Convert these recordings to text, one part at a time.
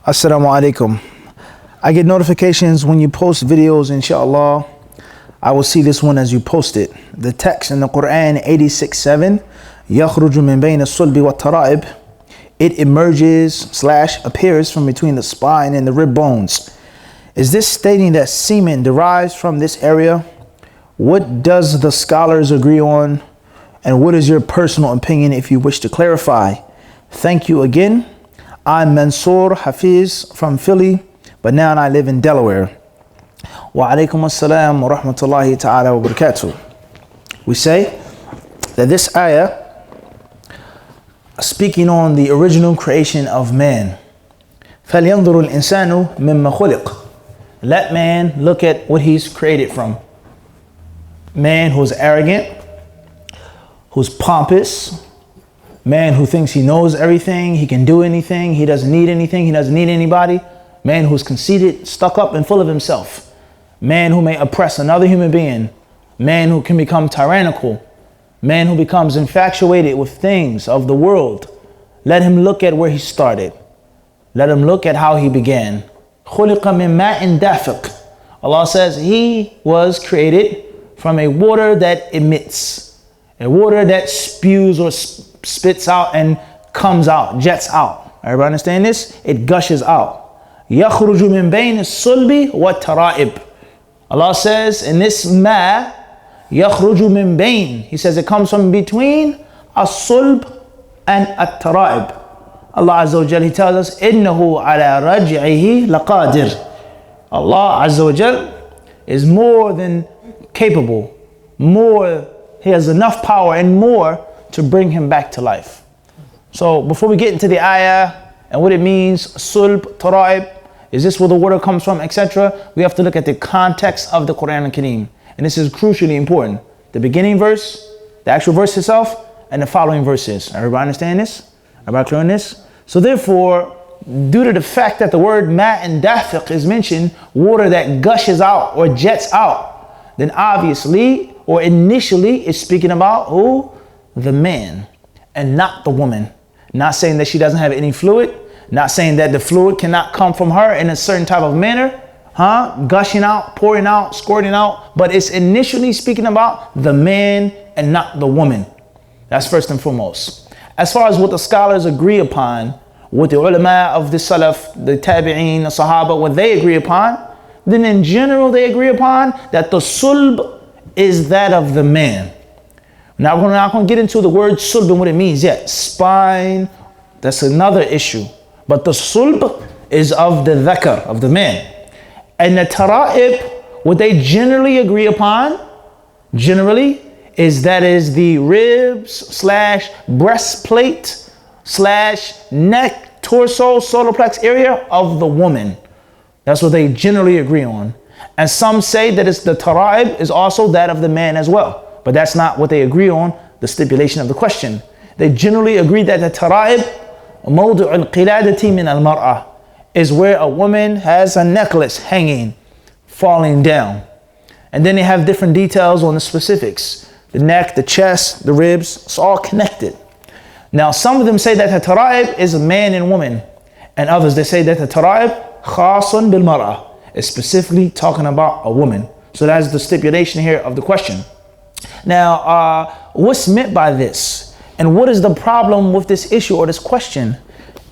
Assalamu alaikum. I get notifications when you post videos, inshallah. I will see this one as you post it. The text in the Quran 86:7, يَخْرُجُ مِنْ بَيْنِ الصُّلْبِ وَالتَّرَائِبِ. It emerges / appears from between the spine and the rib bones. Is this stating that semen derives from this area? What does the scholars agree on? And what is your personal opinion if you wish to clarify? Thank you again. I'm Mansoor Hafiz from Philly, but now I live in Delaware. Wa alaikum assalam wa rahmatullahi ta'ala wa barakatuh. We say that this ayah, speaking on the original creation of man, فَلْيَنْظُرُ الْإِنسَانُ مِمَّا خُلِقَ. Let man look at what he's created from. Man who's arrogant, who's pompous, man who thinks he knows everything, he can do anything, he doesn't need anything, he doesn't need anybody. Man who's conceited, stuck up, and full of himself. Man who may oppress another human being. Man who can become tyrannical. Man who becomes infatuated with things of the world. Let him look at where he started. Let him look at how he began. خُلِقَ مِن مَاءٍ دَافِقٍ. Allah says he was created from a water that emits, a water that spews or spits out and comes out, jets out. Everybody understand this? It gushes out. يَخْرُجُ مِن بَيْنِ الصُّلْبِ وَالتَّرَائِبِ. Allah says in this ma, يَخْرُجُ مِن بَيْنِ. He says it comes from between as-sulb and at-tara'ib. Allah Azza wa Jal, He tells us, إِنَّهُ عَلَى رَجْعِهِ لَقَادِرٌ. Allah Azza wa Jal is more than capable, He has enough power and more to bring him back to life. So before we get into the ayah and what it means, sulb, tara'ib, is this where the water comes from, etc., we have to look at the context of the Quran al-Kareem. And this is crucially important. The beginning verse, the actual verse itself, and the following verses. Everybody understand this? Everybody clear on this? So therefore, due to the fact that the word ma and dafiq is mentioned, water that gushes out or jets out, then obviously or initially it's speaking about who? The man and not the woman. Not saying that she doesn't have any fluid, not saying that the fluid cannot come from her in a certain type of manner, gushing out, pouring out, squirting out, but it's initially speaking about the man and not the woman. That's first and foremost. As far as what the scholars agree upon, what the ulama of the salaf, the tabi'een, the sahaba, what they agree upon, then in general they agree upon that the sulb is that of the man. Now we're not going to get into the word sulb and what it means yet. Spine, that's another issue. But the sulb is of the dhakar, of the man. And the tara'ib, what they generally agree upon, is the ribs / breastplate / neck, torso, solar plex area of the woman. That's what they generally agree on. And some say that it's the tara'ib is also that of the man as well. But that's not what they agree on, the stipulation of the question. They generally agree that the tara'ib, موضع القلادة من المرأة, is where a woman has a necklace hanging, falling down. And then they have different details on the specifics. The neck, the chest, the ribs, it's all connected. Now some of them say that the tara'ib is a man and woman. And others, they say that the tara'ib khasun bil mar'ah, is specifically talking about a woman. So that's the stipulation here of the question. Now, what's meant by this? And what is the problem with this issue or this question?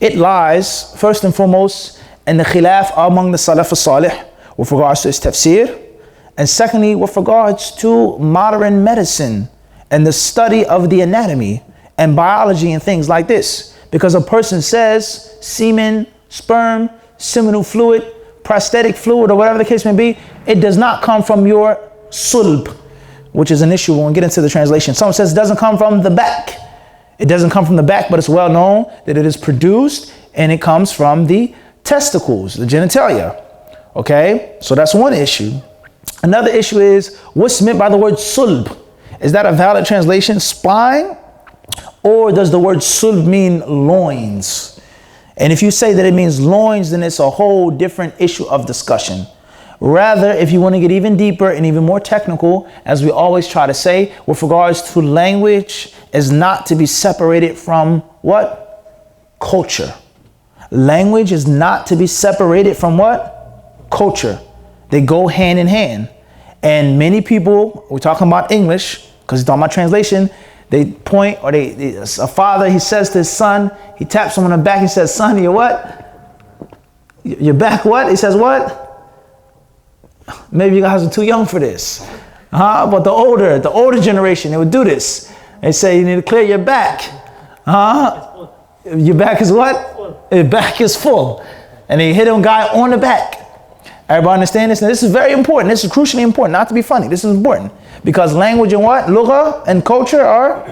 It lies, first and foremost, in the khilaf among the Salaf al-Salih with regards to its tafsir. And secondly, with regards to modern medicine and the study of the anatomy and biology and things like this. Because a person says semen, sperm, seminal fluid, prosthetic fluid, or whatever the case may be, it does not come from your sulb, which is an issue when we get into the translation. Someone says it doesn't come from the back. It doesn't come from the back, but it's well known that it is produced and it comes from the testicles, the genitalia. Okay, so that's one issue. Another issue is what's meant by the word sulb. Is that a valid translation, spine? Or does the word sulb mean loins? And if you say that it means loins, then it's a whole different issue of discussion. Rather, if you want to get even deeper and even more technical, as we always try to say, with regards to language, is not to be separated from what? Culture. Language is not to be separated from what? Culture. They go hand in hand. And many people, we're talking about English, because he's talking about translation, they point, or a father, he says to his son, he taps him on the back, he says, son, you're what? Your back what? He says what? Maybe you guys are too young for this. But the older generation, they would do this. They say you need to clear your back. Your back is what? Full. Your back is full. And they hit a guy on the back. Everybody understand this? Now this is very important. This is crucially important. Not to be funny. This is important. Because language and what? Lugha and culture are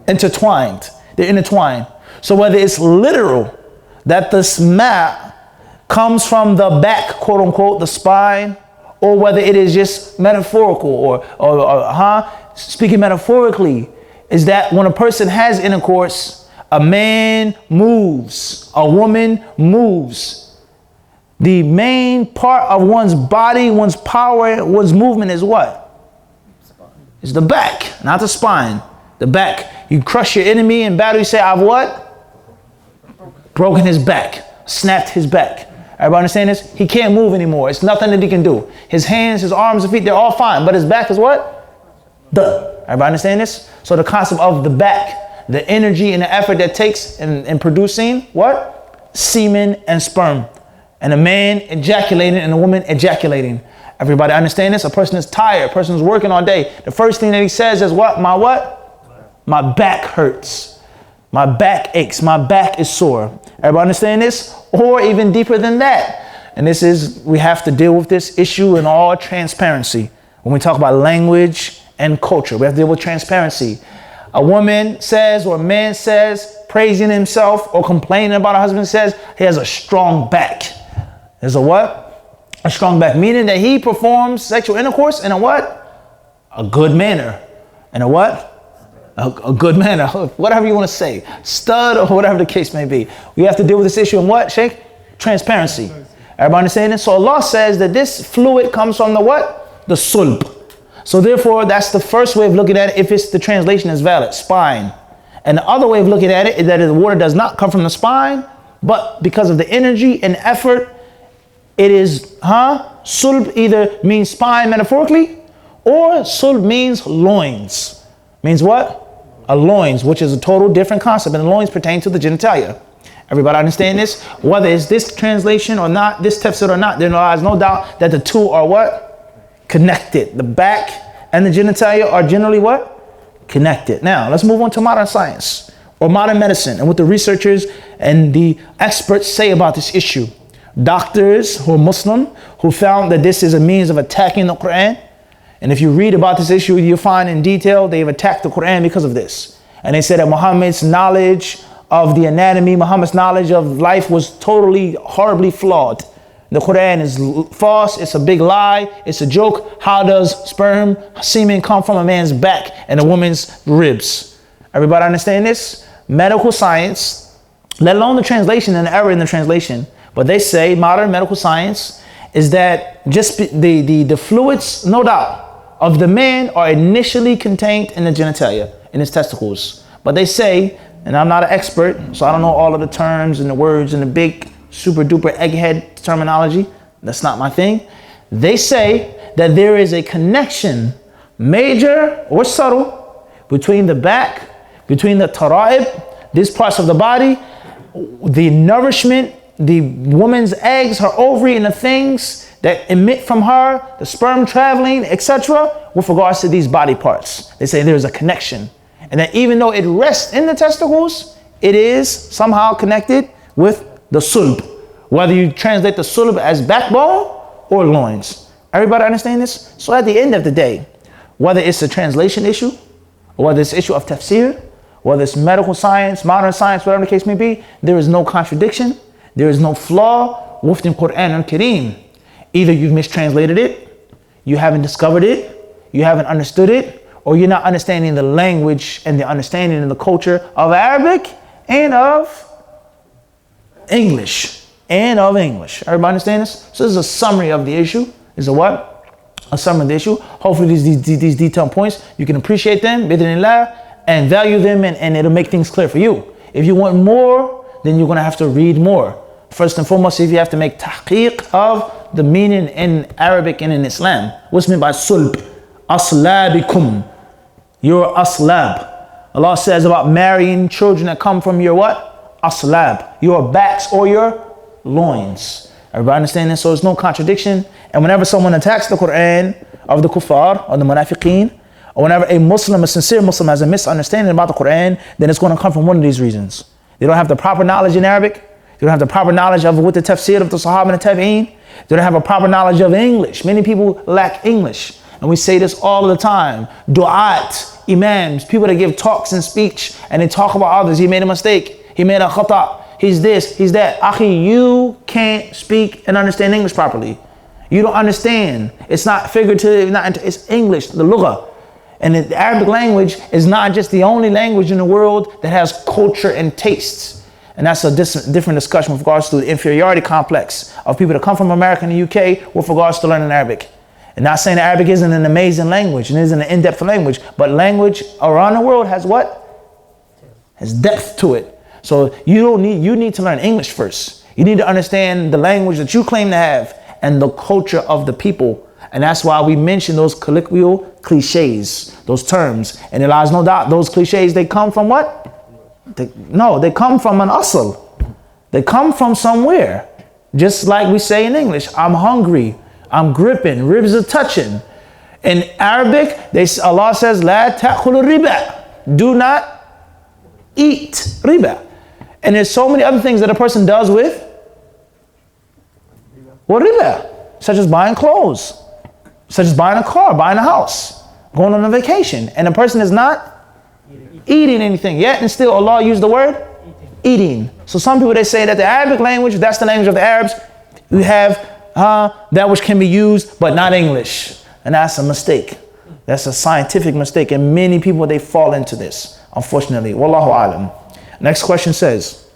intertwined. They're intertwined. So whether it's literal, that the sma comes from the back, quote unquote, the spine, or whether it is just metaphorical or speaking metaphorically, is that when a person has intercourse, a man moves, a woman moves. The main part of one's body, one's power, one's movement is what? It's the back, not the spine. The back. You crush your enemy in battle, you say, I've what? Broken his back, snapped his back. Everybody understand this? He can't move anymore. It's nothing that he can do. His hands, his arms, his feet, they're all fine. But his back is what? Done. Everybody understand this? So the concept of the back, the energy and the effort that takes in producing what? Semen and sperm. And a man ejaculating and a woman ejaculating. Everybody understand this? A person is tired. A person is working all day. The first thing that he says is what? My what? My back hurts. My back aches. My back is sore. Everybody understand this? Or even deeper than that. And this is, we have to deal with this issue in all transparency. When we talk about language and culture, we have to deal with transparency. A woman says, or a man says, praising himself or complaining about a husband, says he has a strong back. There's a what? A strong back, meaning that he performs sexual intercourse in a what? A good manner. In a what? A good manner, whatever you want to say, stud or whatever the case may be. We have to deal with this issue in what, Sheikh? Transparency. Everybody understand this? So Allah says that this fluid comes from the what? The sulb. So therefore, that's the first way of looking at it if it's the translation is valid, spine. And the other way of looking at it is that the water does not come from the spine, but because of the energy and effort, it is, sulb either means spine metaphorically, or sulb means loins. Means what? A loins, which is a total different concept, and the loins pertain to the genitalia. Everybody understand this? Whether it's this translation or not, this tafsir or not, there is no doubt that the two are what? Connected. The back and the genitalia are generally what? Connected. Now, let's move on to modern science or modern medicine and what the researchers and the experts say about this issue. Doctors who are Muslim who found that this is a means of attacking the Quran. And if you read about this issue, you'll find in detail they've attacked the Quran because of this. And they said that Muhammad's knowledge of the anatomy, Muhammad's knowledge of life was totally, horribly flawed. The Quran is false, it's a big lie, it's a joke. How does sperm, semen come from a man's back and a woman's ribs? Everybody understand this? Medical science, let alone the translation and the error in the translation, but they say modern medical science is that just the fluids, no doubt, of the man are initially contained in the genitalia, in his testicles. But they say, and I'm not an expert, so I don't know all of the terms and the words and the big super duper egghead terminology. That's not my thing. They say that there is a connection, major or subtle, between the back, between the tara'ib, these parts of the body, the nourishment, the woman's eggs, her ovary, and the things that emit from her, the sperm traveling, etc., with regards to these body parts. They say there's a connection. And that even though it rests in the testicles, it is somehow connected with the sulb. Whether you translate the sulb as backbone or loins. Everybody understand this? So at the end of the day, whether it's a translation issue, or whether it's an issue of tafsir, whether it's medical science, modern science, whatever the case may be, there is no contradiction, there is no flaw with the Quran al-Kareem. Either you've mistranslated it, you haven't discovered it, you haven't understood it, or you're not understanding the language and the understanding and the culture of Arabic and of English. Everybody understand this? So this is a summary of the issue. This is a what? A summary of the issue. Hopefully these detailed points, you can appreciate them, bid'inillah, and value them, and it'll make things clear for you. If you want more, then you're going to have to read more. First and foremost, if you have to make tahqiq of the meaning in Arabic and in Islam. What's meant by sulb? Aslabikum. Your aslab. Allah says about marrying children that come from your what? Aslab. Your backs or your loins. Everybody understand this? So there's no contradiction. And whenever someone attacks the Quran of the kuffar or the munafiqeen, or whenever a Muslim, a sincere Muslim, has a misunderstanding about the Quran, then it's going to come from one of these reasons. They don't have the proper knowledge in Arabic. They don't have the proper knowledge of what the tafsir of the Sahaba and the Tabi'een. They don't have a proper knowledge of English. Many people lack English. And we say this all the time. Du'at, imams, people that give talks and speech and they talk about others. He made a mistake. He made a khata. He's this, he's that. Akhi, you can't speak and understand English properly. You don't understand. It's not figurative, it's English, the lugha. And the Arabic language is not just the only language in the world that has culture and tastes. And that's a different discussion with regards to the inferiority complex of people that come from America and the UK with regards to learning Arabic. And not saying Arabic isn't an amazing language and isn't an in-depth language, but language around the world has what? Has depth to it. So you need to learn English first. You need to understand the language that you claim to have and the culture of the people. And that's why we mention those colloquial cliches, those terms. And there lies no doubt those cliches, they come from what? They come from an asl. They come from somewhere. Just like we say in English, I'm hungry, I'm gripping, ribs are touching. In Arabic, Allah says, La ta'khulu riba. Do not eat riba. And there's so many other things that a person does with riba, such as buying clothes, such as buying a car, buying a house, going on a vacation. And a person is not eating anything yet, and still Allah used the word eating. So some people, they say that the Arabic language, that's the language of the Arabs. We have that which can be used, but not English. And that's a mistake. That's a scientific mistake. And many people, they fall into this, unfortunately. Wallahu alam. Next question says,